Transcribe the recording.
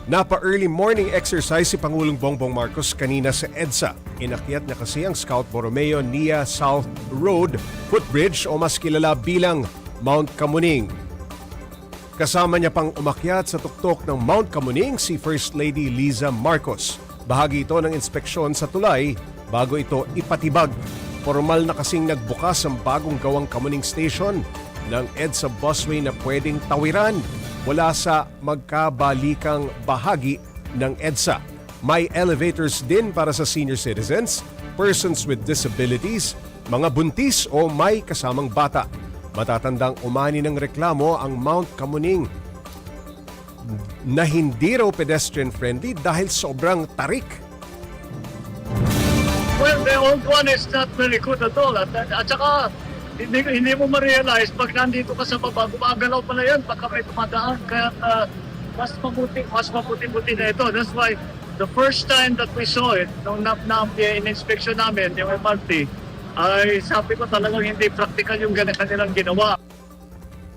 Napa-early morning exercise si Pangulong Bongbong Marcos kanina sa EDSA. Inakyat niya kasi ang Scout Borromeo Nia South Road Footbridge o mas kilala bilang Mount Kamuning. Kasama niya pang umakyat sa tuktok ng Mount Kamuning si First Lady Liza Marcos. Bahagi ito ng inspeksyon sa tulay bago ito ipatibag. Formal na kasing nagbukas ang bagong gawang Kamuning Station ng EDSA busway na pwedeng tawiran wala sa magkabalikang bahagi ng EDSA. May elevators din para sa senior citizens, persons with disabilities, mga buntis o may kasamang bata. Matatandang umani ng reklamo ang Mount Kamuning na hindi raw pedestrian-friendly dahil sobrang tarik. Well, the old one is not very good at all. At saka, hindi mo ma-realize pag nandito ka sa baba, gumagalaw pala yan pagka may tumadaan. Kaya mas mabuti na ito. That's why the first time that we saw it, nung in-inspection namin, yung MRT, ay sabi ko talagang hindi practical yung kanilang ginawa.